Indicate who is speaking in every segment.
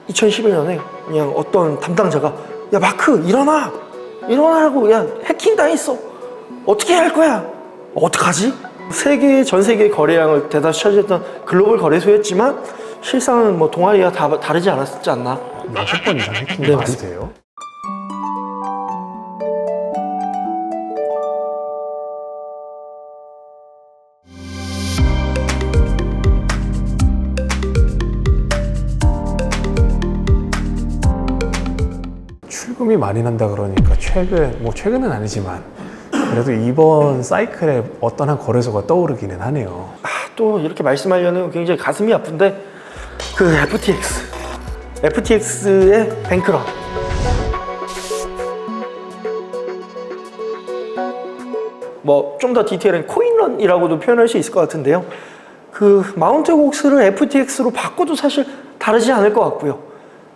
Speaker 1: 2011년에 그냥 어떤 담당자가 야 마크 일어나! 일어나라고 야 해킹 당했어! 어떻게 할 거야? 어떡하지? 전 세계 거래량을 대다수 차지했던 글로벌 거래소였지만 실상은 뭐 동아리가 다르지 않았지 않나?
Speaker 2: 6번 이상 해킹이
Speaker 1: 네,
Speaker 2: 말이 돼요? 출금이 많이 난다 그러니까 최근은 아니지만 그래도 이번 사이클에 어떤 한 거래소가 떠오르기는 하네요.
Speaker 1: 또 이렇게 말씀하려면 굉장히 가슴이 아픈데 그 FTX의 뱅크런. 뭐 좀 더 디테일한 코인런이라고도 표현할 수 있을 것 같은데요. 그 마운트 곡스를 FTX로 바꿔도 사실 다르지 않을 것 같고요.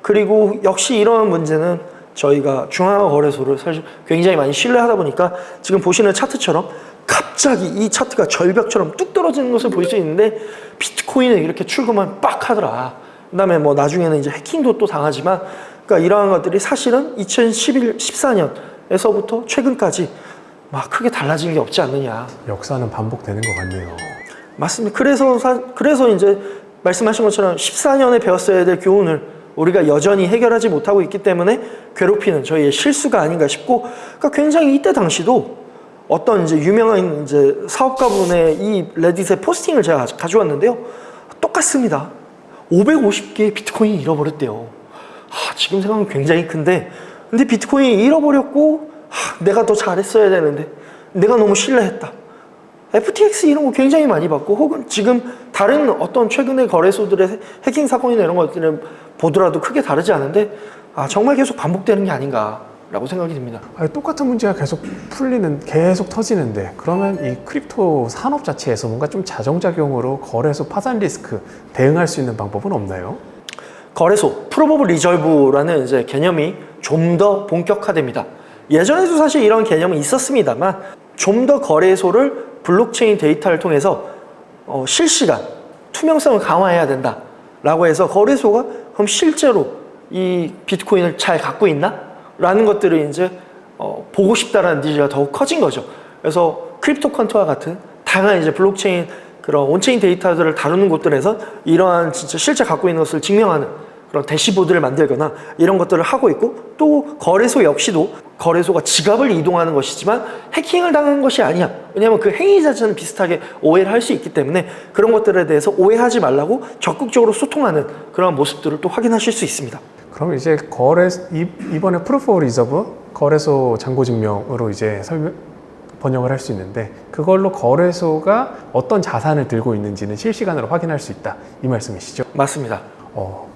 Speaker 1: 그리고 역시 이러한 문제는 저희가 중앙거래소를 사실 굉장히 많이 신뢰하다 보니까 지금 보시는 차트처럼 갑자기 이 차트가 절벽처럼 뚝 떨어지는 것을 볼 수 있는데 비트코인은 이렇게 출금만 빡 하더라. 그 다음에 뭐 나중에는 이제 해킹도 또 당하지만 그러니까 이러한 것들이 사실은 2014년에서부터 최근까지 막 크게 달라진 게 없지 않느냐.
Speaker 2: 역사는 반복되는 것 같네요.
Speaker 1: 맞습니다. 그래서 이제 말씀하신 것처럼 14년에 배웠어야 될 교훈을 우리가 여전히 해결하지 못하고 있기 때문에 괴롭히는 저희의 실수가 아닌가 싶고, 그러니까 굉장히 이때 당시도 어떤 이제 유명한 이제 사업가분의 이 레딧의 포스팅을 제가 가져왔는데요. 똑같습니다. 550개의 비트코인이 잃어버렸대요. 지금 생각하면 굉장히 큰데, 근데 비트코인이 잃어버렸고, 내가 더 잘했어야 되는데, 내가 너무 신뢰했다. FTX 이런 거 굉장히 많이 받고, 혹은 지금 다른 어떤 최근의 거래소들의 해킹 사건이나 이런 것들을 보더라도 크게 다르지 않은데, 정말 계속 반복되는 게 아닌가라고 생각이 듭니다.
Speaker 2: 똑같은 문제가 계속 터지는데, 그러면 이 크립토 산업 자체에서 뭔가 좀 자정작용으로 거래소 파산 리스크 대응할 수 있는 방법은 없나요?
Speaker 1: 거래소, 프로브 오브 리저브라는 이제 개념이 좀 더 본격화됩니다. 예전에도 사실 이런 개념은 있었습니다만, 좀 더 거래소를 블록체인 데이터를 통해서 실시간 투명성을 강화해야 된다라고 해서 거래소가 그럼 실제로 이 비트코인을 잘 갖고 있나? 라는 것들을 이제 보고 싶다라는 니즈가 더욱 커진 거죠. 그래서 크립토컨트와 같은 다양한 이제 블록체인 그런 온체인 데이터들을 다루는 곳들에서 이러한 진짜 실제 갖고 있는 것을 증명하는 그런 대시보드를 만들거나 이런 것들을 하고 있고, 또 거래소 역시도 거래소가 지갑을 이동하는 것이지만 해킹을 당한 것이 아니야. 왜냐하면 그 행위 자체는 비슷하게 오해를 할 수 있기 때문에 그런 것들에 대해서 오해하지 말라고 적극적으로 소통하는 그런 모습들을 또 확인하실 수 있습니다.
Speaker 2: 그럼 이제 이번에 프루프 오브 리저브 거래소 잔고증명으로 이제 번역을 할 수 있는데, 그걸로 거래소가 어떤 자산을 들고 있는지는 실시간으로 확인할 수 있다, 이 말씀이시죠?
Speaker 1: 맞습니다.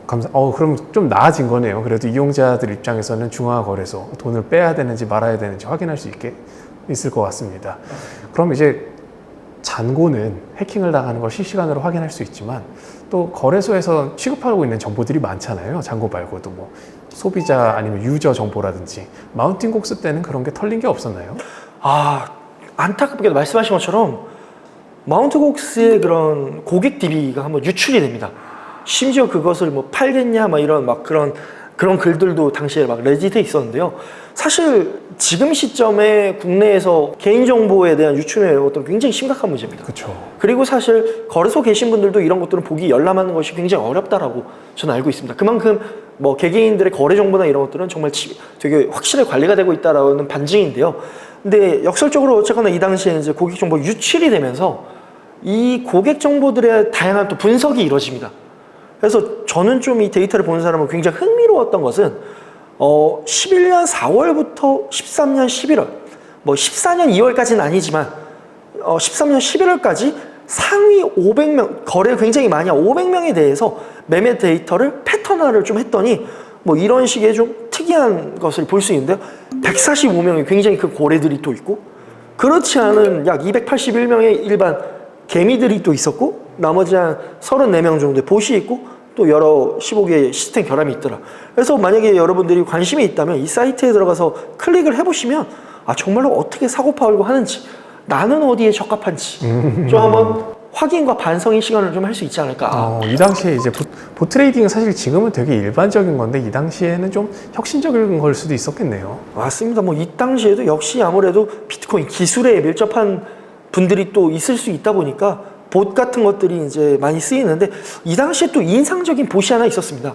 Speaker 2: 그럼 좀 나아진 거네요. 그래도 이용자들 입장에서는 중앙거래소 돈을 빼야 되는지 말아야 되는지 확인할 수 있을 것 같습니다. 그럼 이제 잔고는 해킹을 당하는 걸 실시간으로 확인할 수 있지만, 또 거래소에서 취급하고 있는 정보들이 많잖아요. 잔고 말고도 뭐 소비자 아니면 유저 정보라든지. 마운틴 곡스 때는 그런 게 털린 게 없었나요?
Speaker 1: 안타깝게도 말씀하신 것처럼 마운트 곡스의 그런 고객 DB가 한번 유출이 됩니다. 심지어 그것을 뭐 팔겠냐 이런 그런 글들도 당시에 레딧에 있었는데요. 사실 지금 시점에 국내에서 개인정보에 대한 유출이나 이런 것들은 굉장히 심각한 문제입니다.
Speaker 2: 그렇죠.
Speaker 1: 그리고 사실 거래소 계신 분들도 이런 것들은 보기 열람하는 것이 굉장히 어렵다라고 저는 알고 있습니다. 그만큼 뭐 개개인들의 거래 정보나 이런 것들은 정말 되게 확실하게 관리가 되고 있다라는 반증인데요. 근데 역설적으로 어쨌거나 이 당시에 이제 고객 정보 유출이 되면서 이 고객 정보들의 다양한 또 분석이 이루어집니다. 그래서 저는 좀 이 데이터를 보는 사람은 굉장히 흥미로웠던 것은 11년 4월부터 13년 11월, 뭐 14년 2월까지는 아니지만 13년 11월까지 상위 500명, 거래 굉장히 많이 한 500명에 대해서 매매 데이터를 패턴화를 좀 했더니 뭐 이런 식의 좀 특이한 것을 볼 수 있는데요. 145명의 굉장히 그 고래들이 또 있고, 그렇지 않은 약 281명의 일반 개미들이 또 있었고, 나머지 한 34명 정도의 봇이 있고, 또 여러 15개의 시스템 결함이 있더라. 그래서 만약에 여러분들이 관심이 있다면 이 사이트에 들어가서 클릭을 해보시면 정말로 어떻게 사고 팔고 하는지, 나는 어디에 적합한지 좀 한번 확인과 반성의 시간을 좀 할 수 있지 않을까.
Speaker 2: 이 당시에 이제 보트레이딩은 사실 지금은 되게 일반적인 건데 이 당시에는 좀 혁신적인 걸 수도 있었겠네요.
Speaker 1: 맞습니다. 뭐 이 당시에도 역시 아무래도 비트코인 기술에 밀접한 분들이 또 있을 수 있다 보니까 봇 같은 것들이 이제 많이 쓰이는데 이 당시에 또 인상적인 봇이 하나 있었습니다.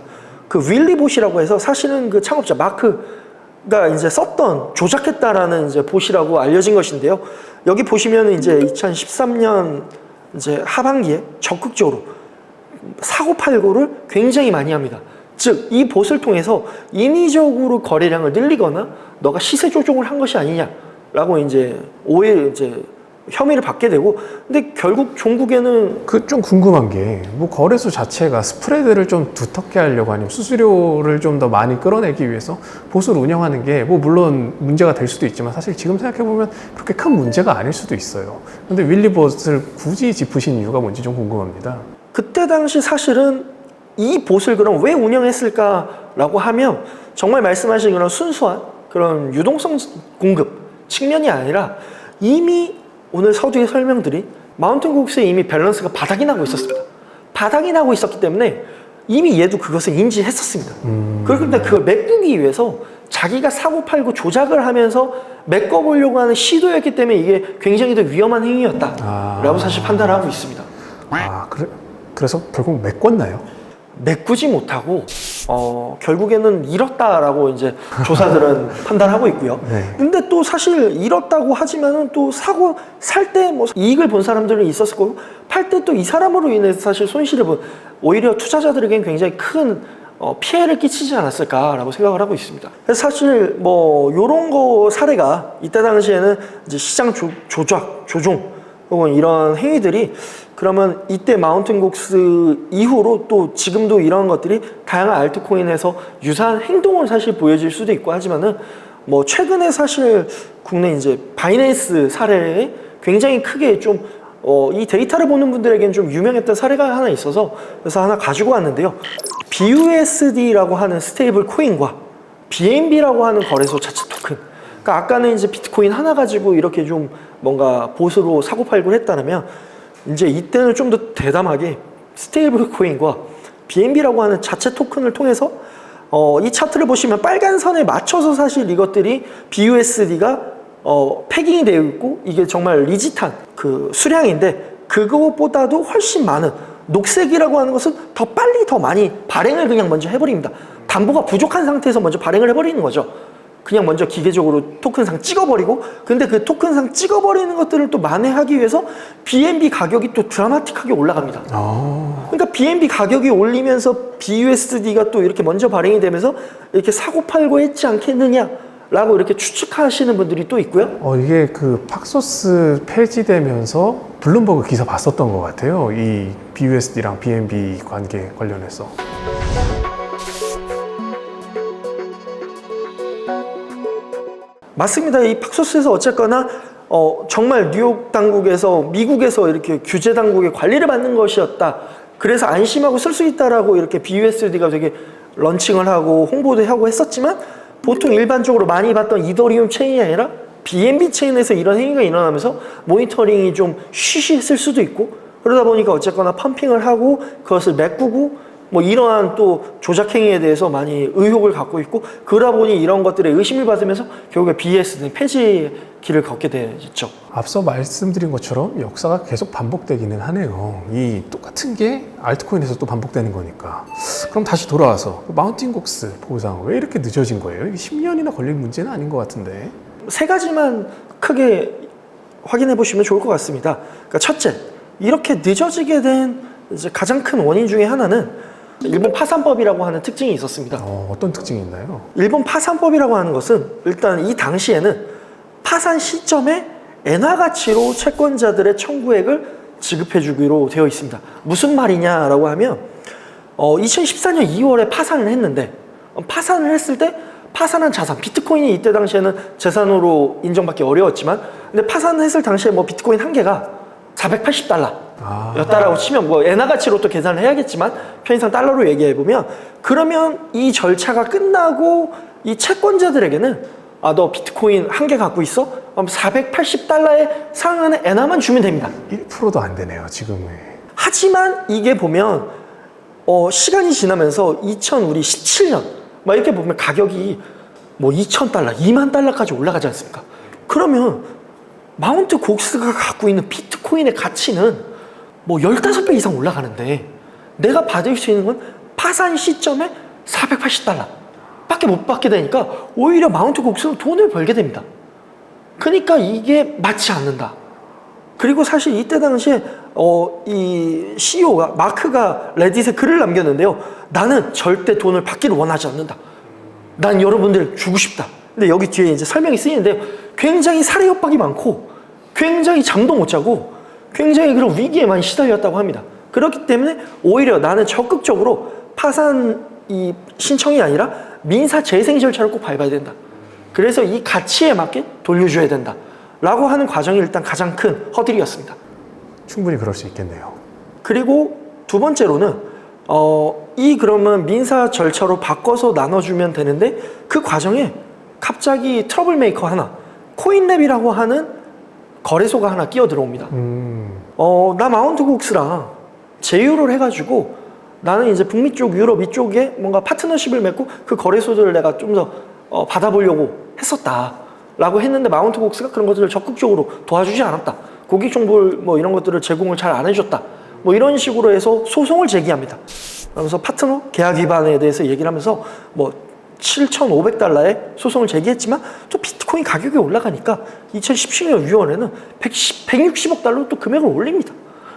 Speaker 1: 그 윌리 봇이라고 해서 사실은 그 창업자 마크가 이제 썼던 조작했다라는 이제 봇이라고 알려진 것인데요. 여기 보시면 이제 2013년 이제 하반기에 적극적으로 사고팔고를 굉장히 많이 합니다. 즉, 이 봇을 통해서 인위적으로 거래량을 늘리거나 너가 시세 조종을 한 것이 아니냐라고 이제 혐의를 받게 되고, 근데 결국 종국에는
Speaker 2: 좀 궁금한 게 뭐 거래소 자체가 스프레드를 좀 두텁게 하려고 아니면 수수료를 좀 더 많이 끌어내기 위해서 봇을 운영하는 게 뭐 물론 문제가 될 수도 있지만 사실 지금 생각해 보면 그렇게 큰 문제가 아닐 수도 있어요. 근데 윌리 봇을 굳이 짚으신 이유가 뭔지 좀 궁금합니다.
Speaker 1: 그때 당시 사실은 이 봇을 그럼 왜 운영했을까라고 하면 정말 말씀하신 그런 순수한 그런 유동성 공급 측면이 아니라 이미 오늘 서두에 설명드린 마운틴 곡스에 이미 밸런스가 바닥이 나고 있었습니다. 바닥이 나고 있었기 때문에 이미 얘도 그것을 인지했었습니다. 그런데 그걸 메꾸기 위해서 자기가 사고팔고 조작을 하면서 메꿔보려고 하는 시도였기 때문에 이게 굉장히 더 위험한 행위였다라고 사실 판단을 하고 있습니다.
Speaker 2: 그래서 결국 메꿨나요?
Speaker 1: 메꾸지 못하고 결국에는 잃었다라고 이제 조사들은 판단하고 있고요.
Speaker 2: 네.
Speaker 1: 근데 또 사실 잃었다고 하지만은 또 사고 살 때 뭐 이익을 본 사람들은 있었을 거고 팔 때 또 이 사람으로 인해서 사실 손실을 본 오히려 투자자들에겐 굉장히 큰 피해를 끼치지 않았을까라고 생각을 하고 있습니다. 그래서 사실 뭐 요런 거 사례가 이때 당시에는 이제 시장 조작, 조종 혹은 이런 행위들이 그러면 이때 마운틴 곡스 이후로 또 지금도 이런 것들이 다양한 알트코인에서 유사한 행동을 사실 보여질 수도 있고 하지만은 뭐 최근에 사실 국내 이제 바이낸스 사례에 굉장히 크게 좀 이 데이터를 보는 분들에게는 좀 유명했던 사례가 하나 있어서 그래서 하나 가지고 왔는데요. BUSD라고 하는 스테이블 코인과 BNB라고 하는 거래소 자체 토큰. 그러니까 아까는 이제 비트코인 하나 가지고 이렇게 좀 뭔가 보수로 사고팔고를 했다면 이제 이때는 좀 더 대담하게 스테이블 코인과 BNB라고 하는 자체 토큰을 통해서 이 차트를 보시면 빨간 선에 맞춰서 사실 이것들이 BUSD가 패깅이 되어 있고 이게 정말 리짓한 그 수량인데 그것보다도 훨씬 많은 녹색이라고 하는 것은 더 빨리 더 많이 발행을 그냥 먼저 해버립니다. 담보가 부족한 상태에서 먼저 발행을 해버리는 거죠. 그냥 먼저 기계적으로 토큰상 찍어버리고 근데 그 토큰상 찍어버리는 것들을 또 만회하기 위해서 BNB 가격이 또 드라마틱하게 올라갑니다. 그러니까 BNB 가격이 올리면서 BUSD가 또 이렇게 먼저 발행이 되면서 이렇게 사고팔고 했지 않겠느냐라고 이렇게 추측하시는 분들이 또 있고요.
Speaker 2: 이게 그 팍소스 폐지되면서 블룸버그 기사 봤었던 것 같아요. 이 BUSD랑 BNB 관계 관련해서.
Speaker 1: 맞습니다. 이 팍소스에서 어쨌거나 정말 뉴욕 당국에서 미국에서 이렇게 규제 당국의 관리를 받는 것이었다. 그래서 안심하고 쓸 수 있다라고 이렇게 BUSD가 되게 런칭을 하고 홍보도 하고 했었지만 보통 일반적으로 많이 봤던 이더리움 체인이 아니라 BNB 체인에서 이런 행위가 일어나면서 모니터링이 좀 쉬쉬했을 수도 있고 그러다 보니까 어쨌거나 펌핑을 하고 그것을 메꾸고 뭐 이러한 또 조작 행위에 대해서 많이 의혹을 갖고 있고 그러다 보니 이런 것들에 의심을 받으면서 결국에 BS는 폐지의 길을 걷게 됐죠.
Speaker 2: 앞서 말씀드린 것처럼 역사가 계속 반복되기는 하네요. 이 똑같은 게 알트코인에서 또 반복되는 거니까. 그럼 다시 돌아와서 마운틴 곡스 보상 왜 이렇게 늦어진 거예요? 이게 10년이나 걸릴 문제는 아닌 것 같은데.
Speaker 1: 세 가지만 크게 확인해 보시면 좋을 것 같습니다. 그러니까 첫째, 이렇게 늦어지게 된 이제 가장 큰 원인 중에 하나는 일본 파산법이라고 하는 특징이 있었습니다.
Speaker 2: 어떤 특징이 있나요?
Speaker 1: 일본 파산법이라고 하는 것은 일단 이 당시에는 파산 시점에 엔화 가치로 채권자들의 청구액을 지급해 주기로 되어 있습니다. 무슨 말이냐라고 하면 2014년 2월에 파산을 했는데 파산을 했을 때 파산한 자산, 비트코인이 이때 당시에는 재산으로 인정받기 어려웠지만 근데 파산을 했을 당시에 뭐 비트코인 한 개가 480달러 였다라고 치면 뭐 엔화 가치로 또 계산을 해야겠지만 편의상 달러로 얘기해 보면 그러면 이 절차가 끝나고 이 채권자들에게는 너 비트코인 한 개 갖고 있어? $480에 상하는 엔화만 주면 됩니다.
Speaker 2: 1%도 안 되네요, 지금은.
Speaker 1: 하지만 이게 보면 시간이 지나면서 2017년 막 이렇게 보면 가격이 뭐 $2,000, $20,000까지 올라가지 않습니까? 그러면 마운트 곡스가 갖고 있는 비트코인의 가치는 뭐 15배 이상 올라가는데 내가 받을 수 있는 건 파산 시점에 $480 밖에 못 받게 되니까 오히려 마운트 곡스는 돈을 벌게 됩니다. 그러니까 이게 맞지 않는다. 그리고 사실 이때 당시에 이 CEO가 마크가 레딧에 글을 남겼는데요. 나는 절대 돈을 받기를 원하지 않는다. 난 여러분들 주고 싶다. 근데 여기 뒤에 이제 설명이 쓰이는데 굉장히 살해 협박이 많고 굉장히 잠도 못 자고 굉장히 그런 위기에 많이 시달렸다고 합니다. 그렇기 때문에 오히려 나는 적극적으로 파산 이 신청이 아니라 민사 재생 절차를 꼭 밟아야 된다. 그래서 이 가치에 맞게 돌려줘야 된다. 라고 하는 과정이 일단 가장 큰 허들이었습니다.
Speaker 2: 충분히 그럴 수 있겠네요.
Speaker 1: 그리고 두 번째로는 그러면 민사 절차로 바꿔서 나눠주면 되는데 그 과정에 갑자기 트러블 메이커 하나, 코인랩이라고 하는 거래소가 하나 끼어 들어옵니다. 나 마운트 곡스랑 제휴를 해가지고 나는 이제 북미 쪽, 유럽 이쪽에 뭔가 파트너십을 맺고 그 거래소들을 내가 좀 더 받아보려고 했었다. 라고 했는데 마운트 곡스가 그런 것들을 적극적으로 도와주지 않았다. 고객 정보를 뭐 이런 것들을 제공을 잘 안 해줬다. 뭐 이런 식으로 해서 소송을 제기합니다. 그러면서 파트너 계약 위반에 대해서 얘기를 하면서 뭐 $7,500에 소송을 제기했지만 또 비트코인 가격이 올라가니까 2017년 6월에는 160억 달러로 또 금액을 올립니다.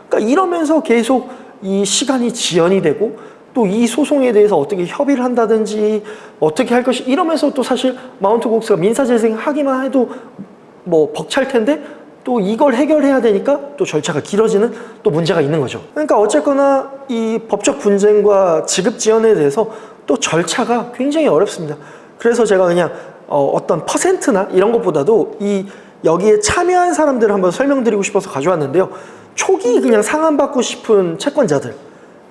Speaker 1: 그러니까 이러면서 계속 이 시간이 지연이 되고 또 이 소송에 대해서 어떻게 협의를 한다든지 어떻게 할 것이 이러면서 또 사실 마운트 곡스가 민사재생 하기만 해도 뭐 벅찰 텐데 또 이걸 해결해야 되니까 또 절차가 길어지는 또 문제가 있는 거죠. 그러니까 어쨌거나 이 법적 분쟁과 지급 지연에 대해서 또 절차가 굉장히 어렵습니다. 그래서 제가 그냥 어떤 퍼센트나 이런 것보다도 여기에 참여한 사람들을 한번 설명드리고 싶어서 가져왔는데요. 초기 그냥 상환받고 싶은 채권자들,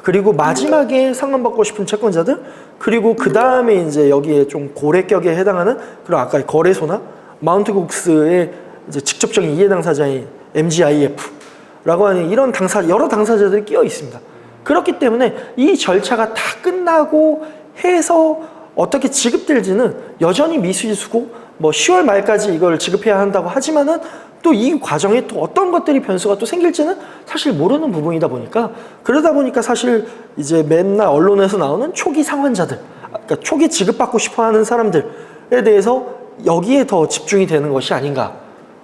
Speaker 1: 그리고 마지막에 상환받고 싶은 채권자들, 그리고 그 다음에 이제 여기에 좀 고래격에 해당하는 그런 아까 거래소나 마운트 곡스의 이제 직접적인 이해 당사자인 MGIF라고 하는 이런 여러 당사자들이 끼어 있습니다. 그렇기 때문에 이 절차가 다 끝나고 해서 어떻게 지급될지는 여전히 미수지수고 뭐 10월 말까지 이걸 지급해야 한다고 하지만은 또 이 과정에 또 어떤 것들이 변수가 또 생길지는 사실 모르는 부분이다 보니까 그러다 보니까 사실 이제 맨날 언론에서 나오는 초기 상환자들, 그러니까 초기 지급받고 싶어하는 사람들에 대해서 여기에 더 집중이 되는 것이 아닌가.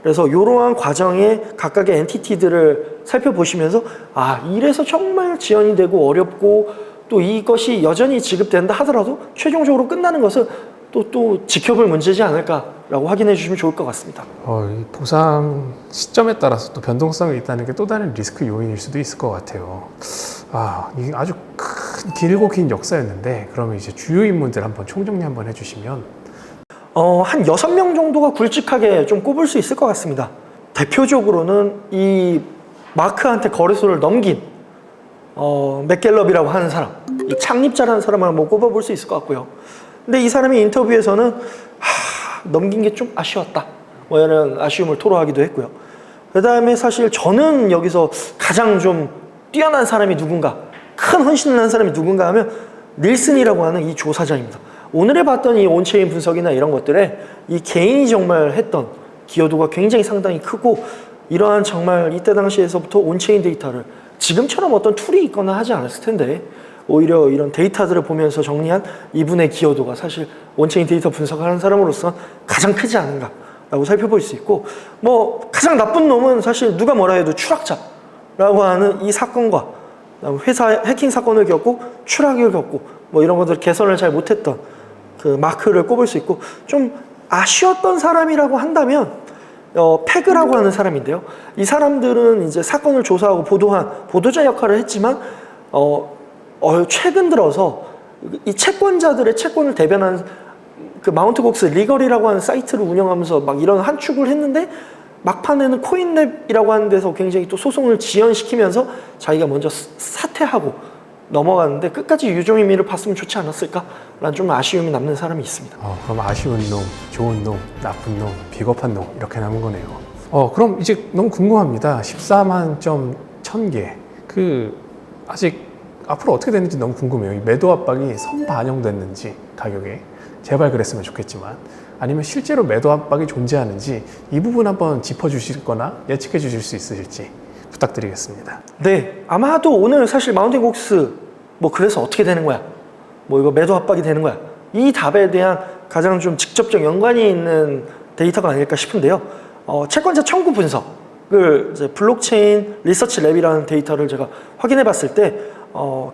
Speaker 1: 그래서 이러한 과정의 각각의 엔티티들을 살펴보시면서 이래서 정말 지연이 되고 어렵고 또 이것이 여전히 지급된다 하더라도 최종적으로 끝나는 것은 또 지켜볼 문제지 않을까라고 확인해 주시면 좋을 것 같습니다.
Speaker 2: 이 보상 시점에 따라서 또 변동성이 있다는 게 또 다른 리스크 요인일 수도 있을 것 같아요. 이게 아주 길고 긴 역사였는데 그러면 이제 주요 인물들 한번 총정리 한번 해주시면
Speaker 1: 한 6명 정도가 굵직하게 좀 꼽을 수 있을 것 같습니다. 대표적으로는 이 마크한테 거래소를 넘긴 맥갤럽이라고 하는 사람, 이 창립자라는 사람을 한번 꼽아볼 수 있을 것 같고요. 근데 이 사람이 인터뷰에서는 넘긴 게 좀 아쉬웠다. 뭐 이런 아쉬움을 토로하기도 했고요. 그 다음에 사실 저는 여기서 가장 좀 뛰어난 사람이 누군가, 큰 헌신을 한 사람이 누군가 하면 닐슨이라고 하는 이 조사자입니다. 오늘에 봤던 이 온체인 분석이나 이런 것들에 이 개인이 정말 했던 기여도가 굉장히 상당히 크고 이러한 정말 이때 당시에서부터 온체인 데이터를 지금처럼 어떤 툴이 있거나 하지 않았을 텐데 오히려 이런 데이터들을 보면서 정리한 이분의 기여도가 사실 온체인 데이터 분석하는 사람으로서 가장 크지 않은가라고 살펴볼 수 있고 뭐 가장 나쁜 놈은 사실 누가 뭐라 해도 추락자라고 하는 이 사건과 회사 해킹 사건을 겪고 추락을 겪고 뭐 이런 것들 개선을 잘 못했던 그 마크를 꼽을 수 있고 좀 아쉬웠던 사람이라고 한다면 패그라고 하는 사람인데요. 이 사람들은 이제 사건을 조사하고 보도한 보도자 역할을 했지만 최근 들어서 이 채권자들의 채권을 대변한 그 마운트 곡스 리걸이라고 하는 사이트를 운영하면서 막 이런 한축을 했는데 막판에는 코인랩이라고 하는 데서 굉장히 또 소송을 지연시키면서 자기가 먼저 사퇴하고 넘어갔는데 끝까지 유종의미를 봤으면 좋지 않았을까라는 좀 아쉬움이 남는 사람이 있습니다.
Speaker 2: 그럼 아쉬운 놈, 좋은 놈, 나쁜 놈, 비겁한 놈 이렇게 남은 거네요. 그럼 이제 너무 궁금합니다. 14만 점 1000개. 아직 앞으로 어떻게 되는지 너무 궁금해요. 이 매도 압박이 선반영됐는지 가격에 제발 그랬으면 좋겠지만 아니면 실제로 매도 압박이 존재하는지 이 부분 한번 짚어주시거나 예측해 주실 수 있으실지 부탁드리겠습니다.
Speaker 1: 네, 아마도 오늘 사실 마운틴 곡스 그래서 어떻게 되는 거야? 이거 매도 압박이 되는 거야? 이 답에 대한 가장 좀 직접적 연관이 있는 데이터가 아닐까 싶은데요. 채권자 청구 분석을 이제 블록체인 리서치 랩이라는 데이터를 제가 확인해 봤을 때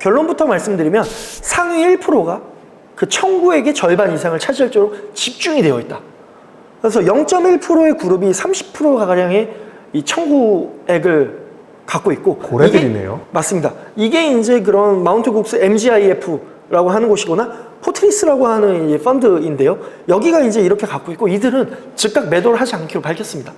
Speaker 1: 결론부터 말씀드리면 상위 1%가 그 청구액의 절반 이상을 차지할 정도로 집중이 되어 있다. 그래서 0.1%의 그룹이 30%가량의 이 청구액을 갖고 있고
Speaker 2: 고래들이네요.
Speaker 1: 맞습니다. 이게 이제 그런 마운틴 곡스 MGIF라고 하는 곳이거나 포트리스라고 하는 이 펀드인데요. 여기가 이제 이렇게 갖고 있고 이들은 즉각 매도를 하지 않기로 밝혔습니다.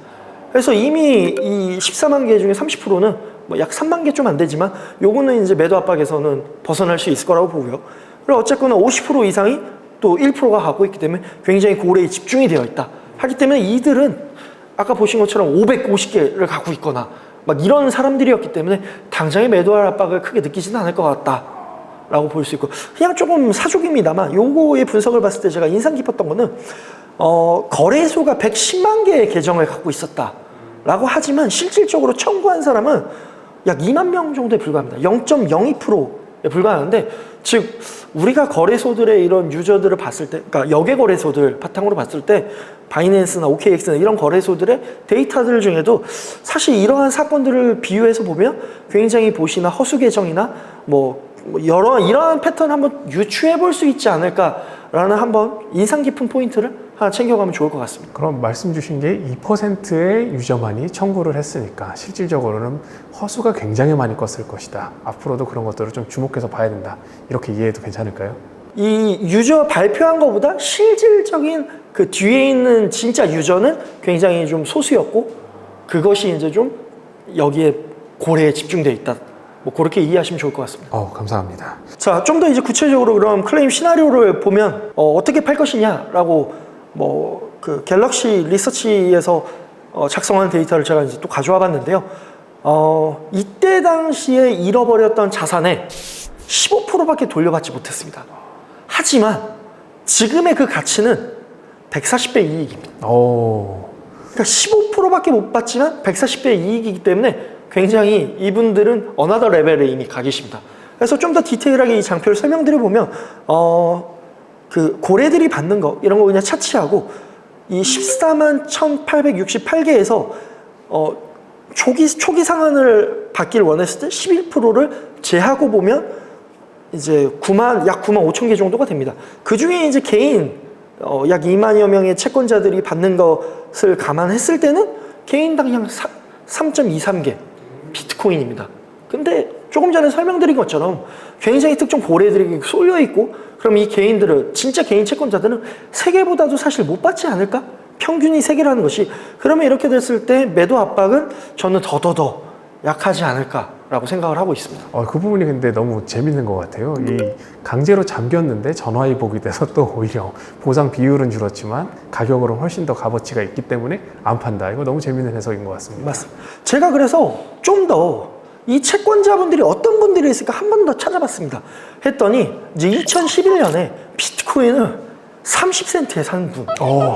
Speaker 1: 그래서 이미 이 14만 개 중에 30%는 약 3만 개 좀 안 되지만 요거는 이제 매도 압박에서는 벗어날 수 있을 거라고 보고요. 그리고 어쨌거나 50% 이상이 또 1%가 갖고 있기 때문에 굉장히 고래에 집중이 되어 있다. 하기 때문에 이들은 아까 보신 것처럼 550개를 갖고 있거나 이런 사람들이었기 때문에 당장의 매도할 압박을 크게 느끼지는 않을 것 같다라고 볼 수 있고 그냥 조금 사족입니다만 요거의 분석을 봤을 때 제가 인상 깊었던 거는 거래소가 110만 개의 계정을 갖고 있었다라고 하지만 실질적으로 청구한 사람은 약 2만 명 정도에 불과합니다. 0.02%에 불과하는데 즉 우리가 거래소들의 이런 유저들을 봤을 때 그러니까 역외 거래소들 바탕으로 봤을 때 바이낸스나 OKX나 이런 거래소들의 데이터들 중에도 사실 이러한 사건들을 비유해서 보면 굉장히 보시나 허수 계정이나 여러 이러한 패턴을 한번 유추해 볼 수 있지 않을까라는 한번 인상 깊은 포인트를 하나 챙겨가면 좋을 것 같습니다.
Speaker 2: 그럼 말씀 주신 게 2%의 유저만이 청구를 했으니까 실질적으로는 허수가 굉장히 많이 껐을 것이다. 앞으로도 그런 것들을 좀 주목해서 봐야 된다. 이렇게 이해해도 괜찮을까요?
Speaker 1: 이 유저 발표한 것보다 실질적인 그 뒤에 있는 진짜 유저는 굉장히 좀 소수였고 그것이 이제 좀 여기에 고래에 집중되어 있다. 그렇게 이해하시면 좋을 것 같습니다.
Speaker 2: 감사합니다.
Speaker 1: 자, 좀 더 이제 구체적으로 그럼 클레임 시나리오를 보면 어떻게 팔 것이냐라고 그 갤럭시 리서치에서 작성한 데이터를 제가 이제 또 가져와 봤는데요. 이때 당시에 잃어버렸던 자산의 15%밖에 돌려받지 못했습니다. 하지만 지금의 그 가치는 140배 이익입니다. 그러니까 15%밖에 못 받지만 140배 이익이기 때문에 굉장히 이분들은 어나더 레벨에 이미 가 계십니다. 그래서 좀 더 디테일하게 이 장표를 설명드려 보면 그 고래들이 받는 거 이런 거 그냥 차치하고 이 14만 1,868개에서 초기 상한을 받기를 원했을 때 11%를 제하고 보면 이제 약 9만 5천 개 정도가 됩니다. 그 중에 이제 개인 약 2만여 명의 채권자들이 받는 것을 감안했을 때는 개인당 약 3.23개 비트코인입니다. 근데 조금 전에 설명드린 것처럼 굉장히 특정 고래들이 쏠려 있고 그럼 이 개인들은 진짜 개인 채권자들은 3개보다도 사실 못 받지 않을까? 평균이 3개라는 것이 그러면 이렇게 됐을 때 매도 압박은 저는 더 약하지 않을까라고 생각을 하고 있습니다.
Speaker 2: 그 부분이 근데 너무 재밌는 것 같아요. 이 강제로 잠겼는데 전화위복이 돼서 또 오히려 보상 비율은 줄었지만 가격으로는 훨씬 더 값어치가 있기 때문에 안 판다. 이거 너무 재밌는 해석인 것 같습니다.
Speaker 1: 맞습니다. 제가 그래서 좀 더 이 채권자분들이 어떤 분들이 있을까 한 번 더 찾아봤습니다. 했더니 이제 2011년에 비트코인을 30센트에 산 분.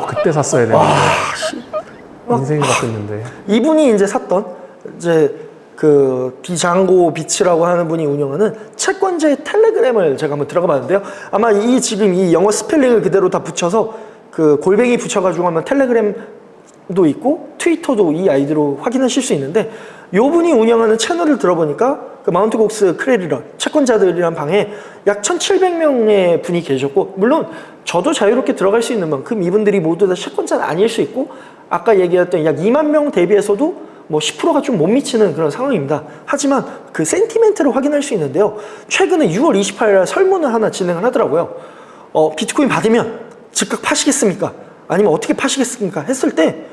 Speaker 2: 그때 샀어야 되는데. 인생이 바뀌었는데.
Speaker 1: 이분이 이제 샀던 이제 그 비장고 비치라고 하는 분이 운영하는 채권자의 텔레그램을 제가 한번 들어가 봤는데요. 아마 지금 이 영어 스펠링을 그대로 다 붙여서 그 골뱅이 붙여가지고 하면 텔레그램도 있고 트위터도 이 아이디로 확인하실 수 있는데 요 분이 운영하는 채널을 들어보니까 그 마운틴 곡스 크레디런 채권자들이란 방에 약 1,700명의 분이 계셨고 물론 저도 자유롭게 들어갈 수 있는 만큼 이분들이 모두 다 채권자는 아닐 수 있고 아까 얘기했던 약 2만 명 대비해서도 10%가 좀 못 미치는 그런 상황입니다. 하지만 그 센티멘트를 확인할 수 있는데요. 최근에 6월 28일 설문을 하나 진행을 하더라고요. 비트코인 받으면 즉각 파시겠습니까? 아니면 어떻게 파시겠습니까? 했을 때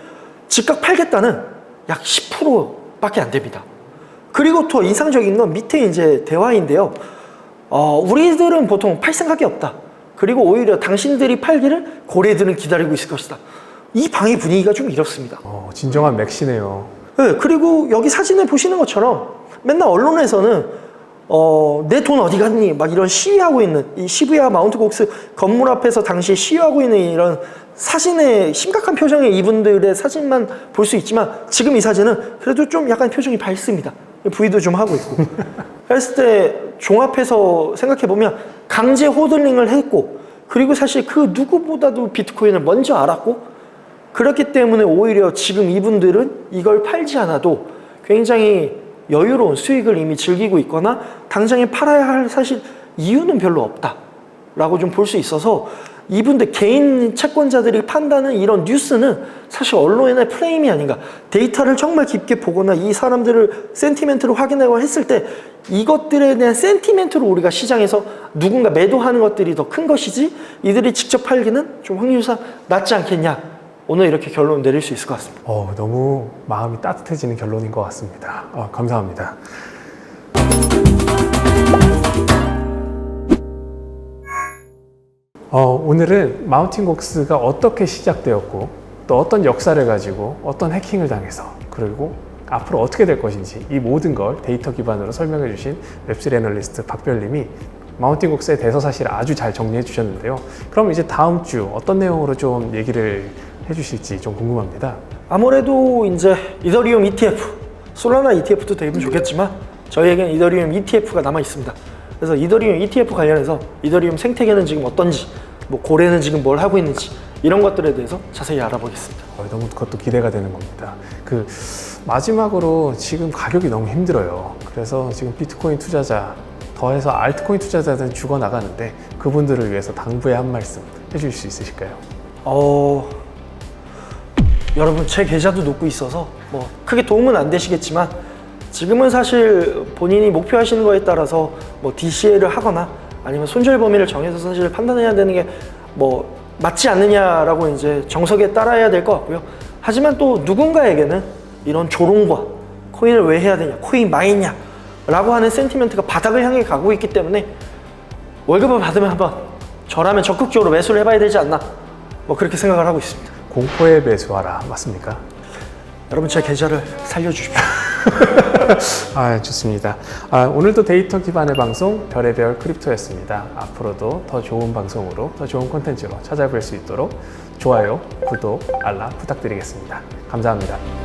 Speaker 1: 즉각 팔겠다는 약 10%밖에 안 됩니다. 그리고 더 인상적인 건 밑에 이제 대화인데요. 우리들은 보통 팔 생각이 없다. 그리고 오히려 당신들이 팔기를 고래들은 기다리고 있을 것이다. 이 방의 분위기가 좀 이렇습니다.
Speaker 2: 진정한 맥시네요.
Speaker 1: 네, 그리고 여기 사진에 보시는 것처럼 맨날 언론에서는 내 돈 어디 갔니? 막 이런 시위하고 있는 이 시부야 마운트콕스 건물 앞에서 당시 시위하고 있는 이런 사진의 심각한 표정의 이분들의 사진만 볼 수 있지만 지금 이 사진은 그래도 좀 약간 표정이 밝습니다. 부위도 좀 하고 있고. 그랬을 때 종합해서 생각해보면 강제 호들링을 했고 그리고 사실 그 누구보다도 비트코인을 먼저 알았고 그렇기 때문에 오히려 지금 이분들은 이걸 팔지 않아도 굉장히 여유로운 수익을 이미 즐기고 있거나 당장에 팔아야 할 사실 이유는 별로 없다라고 좀 볼 수 있어서 이분들 개인 채권자들이 판다는 이런 뉴스는 사실 언론의 프레임이 아닌가. 데이터를 정말 깊게 보거나 이 사람들을 센티멘트를 확인하고 했을 때 이것들에 대한 센티멘트로 우리가 시장에서 누군가 매도하는 것들이 더 큰 것이지 이들이 직접 팔기는 좀 확률상 낫지 않겠냐. 오늘 이렇게 결론 내릴 수 있을 것 같습니다.
Speaker 2: 너무 마음이 따뜻해지는 결론인 것 같습니다. 감사합니다. 오늘은 마운틴곡스가 어떻게 시작되었고 또 어떤 역사를 가지고 어떤 해킹을 당해서 그리고 앞으로 어떻게 될 것인지 이 모든 걸 데이터 기반으로 설명해 주신 웹3 애널리스트 박별님이 마운틴곡스에 대해서 사실 아주 잘 정리해 주셨는데요. 그럼 이제 다음 주 어떤 내용으로 좀 얘기를 해 주실지 좀 궁금합니다.
Speaker 1: 아무래도 이제 이더리움 ETF, 솔라나 ETF도 되면 좋겠지만 저희에겐 이더리움 ETF가 남아 있습니다. 그래서 이더리움 ETF 관련해서 이더리움 생태계는 지금 어떤지, 뭐 고래는 지금 뭘 하고 있는지 이런 것들에 대해서 자세히 알아보겠습니다.
Speaker 2: 너무 그것도 기대가 되는 겁니다. 마지막으로 지금 가격이 너무 힘들어요. 그래서 지금 비트코인 투자자 더해서 알트코인 투자자들은 죽어나가는데 그분들을 위해서 당부의 한 말씀 해주실 수 있으실까요?
Speaker 1: 여러분 제 계좌도 놓고 있어서 뭐 크게 도움은 안 되시겠지만 지금은 사실 본인이 목표하시는 거에 따라서 뭐 DCA를 하거나 아니면 손절 범위를 정해서 사실 판단해야 되는 게 뭐 맞지 않느냐라고 이제 정석에 따라야 될 것 같고요. 하지만 또 누군가에게는 이런 조롱과 코인을 왜 해야 되냐, 코인 망했냐 라고 하는 센티멘트가 바닥을 향해 가고 있기 때문에 월급을 받으면 한번 저라면 적극적으로 매수를 해봐야 되지 않나 뭐 그렇게 생각을 하고 있습니다.
Speaker 2: 공포에 매수하라 맞습니까?
Speaker 1: 여러분 제 계좌를 살려주십시오.
Speaker 2: 좋습니다. 오늘도 데이터 기반의 방송 별의별 크립토였습니다. 앞으로도 더 좋은 방송으로 더 좋은 콘텐츠로 찾아뵐 수 있도록 좋아요, 구독, 알람 부탁드리겠습니다. 감사합니다.